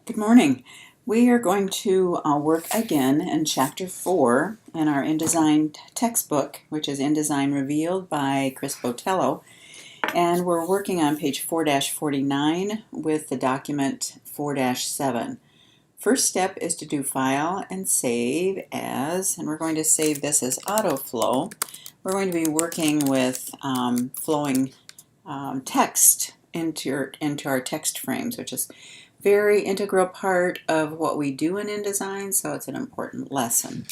Good morning. We are going to work again in Chapter 4 in our InDesign textbook, which is InDesign Revealed by Chris Botello. And we're working on page 4-49 with the document 4-7. First step is to do File and Save As, and we're going to save this as Autoflow. We're going to be working with flowing text into our text frames, which is very integral part of what we do in InDesign, so it's an important lesson.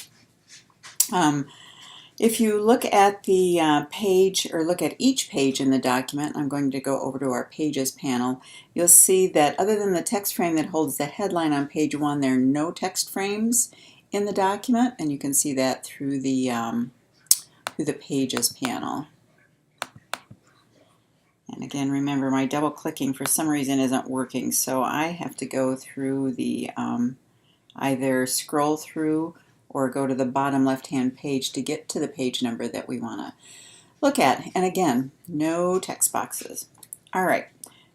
If you look at the page, or look at each page in the document, I'm going to go over to our Pages panel, you'll see that other than the text frame that holds the headline on page 1, there are no text frames in the document, and you can see that through the Pages panel. And again, remember, my double clicking for some reason isn't working, so I have to go through the either scroll through or go to the bottom left hand page to get to the page number that we want to look at. And again, no text boxes. Alright,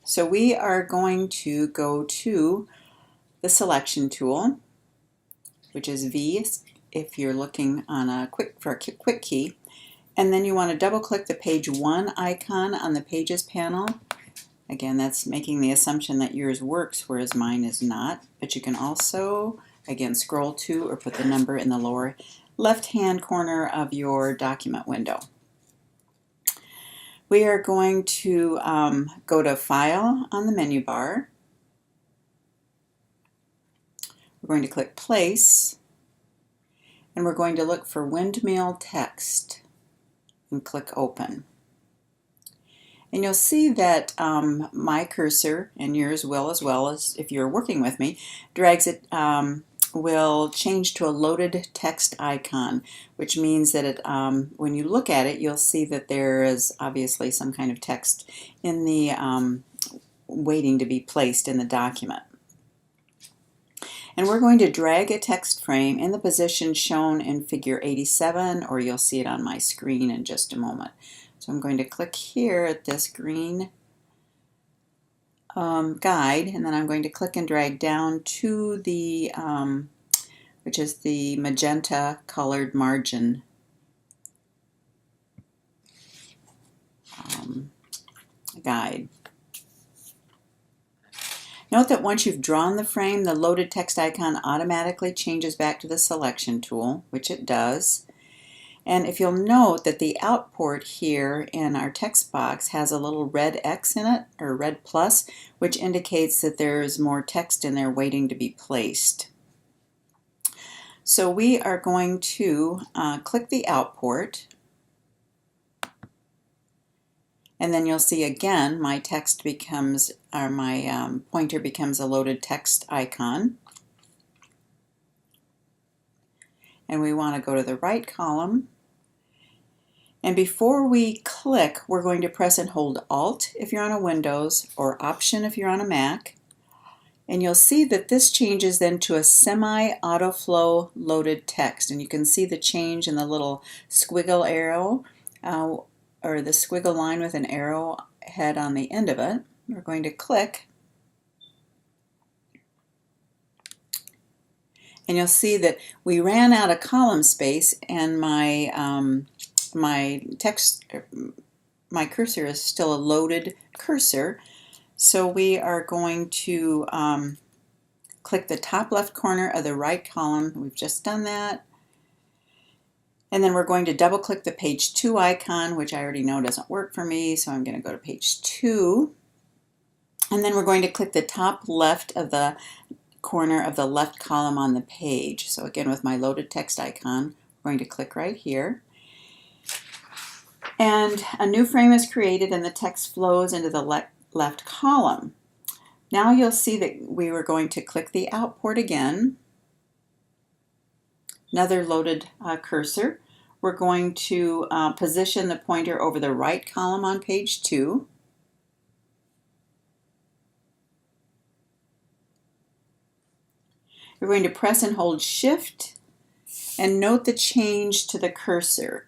so we are going to go to the selection tool, which is V if you're looking on for a quick key. And then you want to double click the page 1 icon on the Pages panel. Again, that's making the assumption that yours works, whereas mine is not. But you can also, again, scroll to or put the number in the lower left-hand corner of your document window. We are going to go to File on the menu bar. We're going to click Place, and we're going to look for Windmill Text and click Open. And you'll see that my cursor, and yours will as well as if you're working with me, drags it, will change to a loaded text icon, which means that it, when you look at it, you'll see that there is obviously some kind of text in the waiting to be placed in the document. And we're going to drag a text frame in the position shown in figure 87, or you'll see it on my screen in just a moment. So I'm going to click here at this green guide, and then I'm going to click and drag down to the, which is the magenta colored margin guide. Note that once you've drawn the frame, the loaded text icon automatically changes back to the selection tool, which it does. And if you'll note that the output here in our text box has a little red X in it, or red plus, which indicates that there's more text in there waiting to be placed. So we are going to click the output. And then you'll see again my text becomes, or my pointer becomes a loaded text icon. And we want to go to the right column. And before we click, we're going to press and hold Alt if you're on a Windows, or Option if you're on a Mac. And you'll see that this changes then to a semi-autoflow loaded text. And you can see the change in the little squiggle arrow, or the squiggle line with an arrow head on the end of it. We're going to click, and you'll see that we ran out of column space, and my my cursor is still a loaded cursor. So we are going to click the top left corner of the right column. We've just done that. And then we're going to double click the page 2 icon, which I already know doesn't work for me, so I'm going to go to page 2. And then we're going to click the top left of the corner of the left column on the page. So again, with my loaded text icon, we're going to click right here. And a new frame is created and the text flows into the left column. Now you'll see that we were going to click the output again. Another loaded cursor. We're going to position the pointer over the right column on page 2. We're going to press and hold Shift and note the change to the cursor.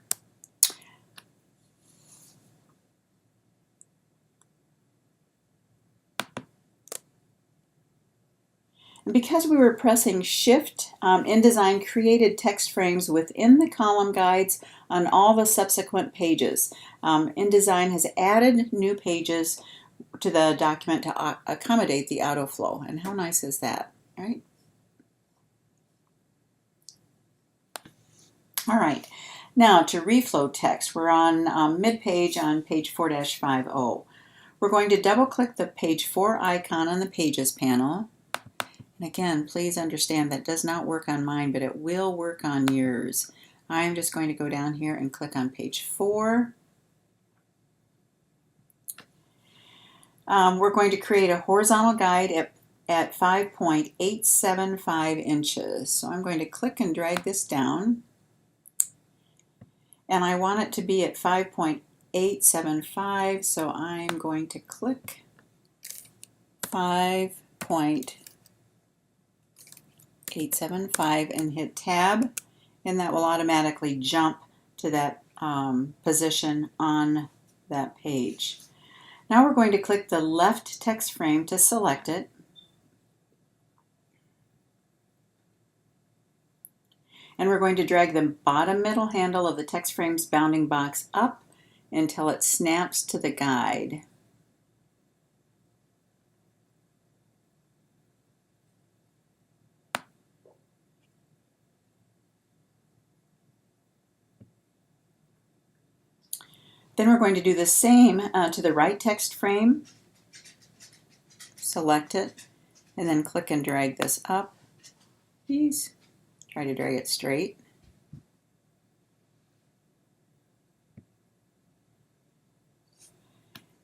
And because we were pressing Shift, InDesign created text frames within the column guides on all the subsequent pages. InDesign has added new pages to the document to accommodate the auto flow. And how nice is that, right? All right, now to reflow text, we're on mid-page on page 4-50. We're going to double-click the page 4 icon on the Pages panel. And again, please understand that does not work on mine, but it will work on yours. I'm just going to go down here and click on page 4. We're going to create a horizontal guide at 5.875 inches. So I'm going to click and drag this down. And I want it to be at 5.875, so I'm going to click 5.875 and hit Tab, and that will automatically jump to that position on that page. Now we're going to click the left text frame to select it. And we're going to drag the bottom middle handle of the text frame's bounding box up until it snaps to the guide. Then we're going to do the same to the right text frame. Select it, and then click and drag this up. Please try to drag it straight.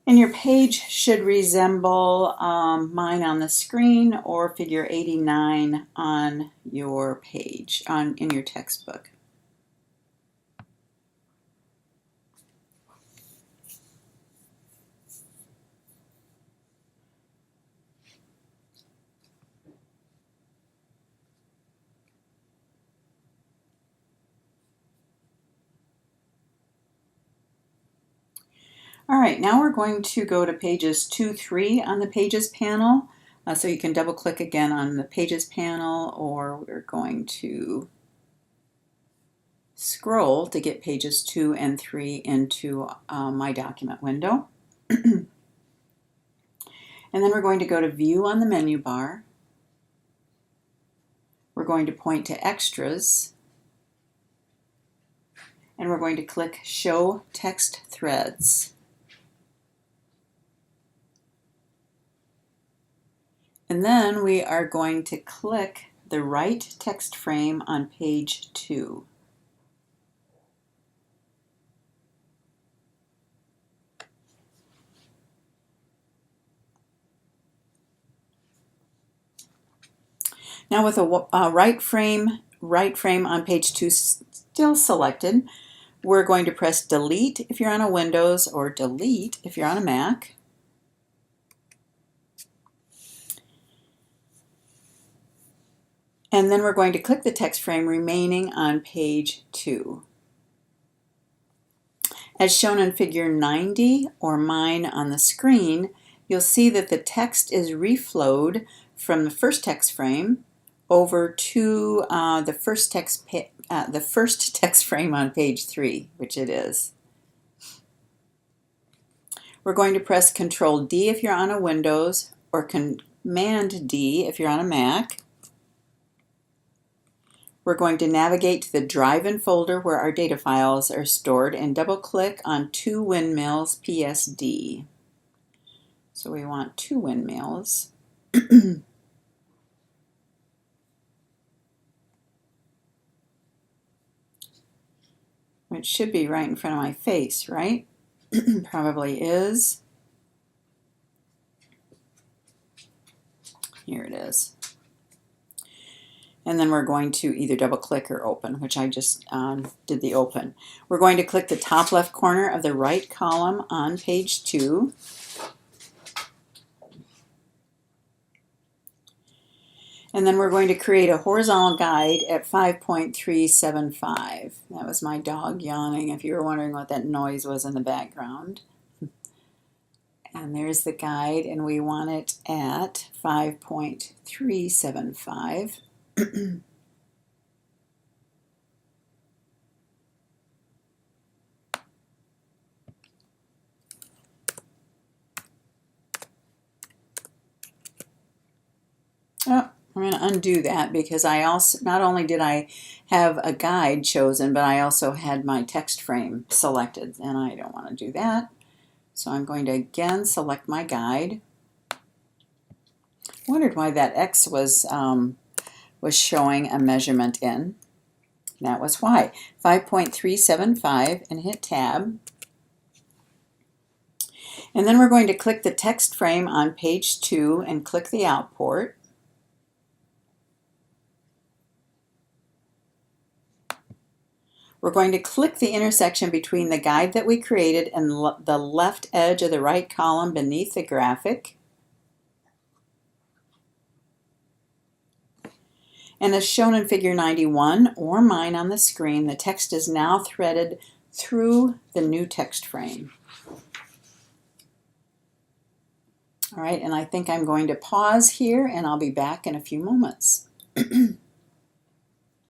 And your page should resemble mine on the screen or figure 89 on your page, in your textbook. All right, now we're going to go to pages 2, 3 on the Pages panel. So you can double click again on the Pages panel, or we're going to scroll to get pages 2 and 3 into my document window. And then we're going to go to View on the menu bar. We're going to point to Extras. And we're going to click Show Text Threads. And then we are going to click the right text frame on page 2. Now with a right frame on page 2 still selected, we're going to press Delete if you're on a Windows or Delete if you're on a Mac. And then we're going to click the text frame remaining on page 2. As shown in figure 90 or mine on the screen, you'll see that the text is reflowed from the first text frame over to the first text frame on page 3, which it is. We're going to press Control D if you're on a Windows or Command D if you're on a Mac. We're going to navigate to the Drive-In folder where our data files are stored and double-click on 2 windmills PSD. So we want 2 windmills. Which should be right in front of my face, right? Probably is. Here it is. And then we're going to either double click or open, which I just did the open. We're going to click the top left corner of the right column on page 2. And then we're going to create a horizontal guide at 5.375. That was my dog yawning, if you were wondering what that noise was in the background. And there's the guide, and we want it at 5.375. Oh, I'm going to undo that because I also, not only did I have a guide chosen, but I also had my text frame selected, and I don't want to do that. So I'm going to again select my guide. Wondered why that X was showing a measurement in. That was why. 5.375 and hit Tab. And then we're going to click the text frame on page 2 and click the outport. We're going to click the intersection between the guide that we created and the left edge of the right column beneath the graphic. And as shown in figure 91 or mine on the screen, the text is now threaded through the new text frame. All right, and I think I'm going to pause here and I'll be back in a few moments.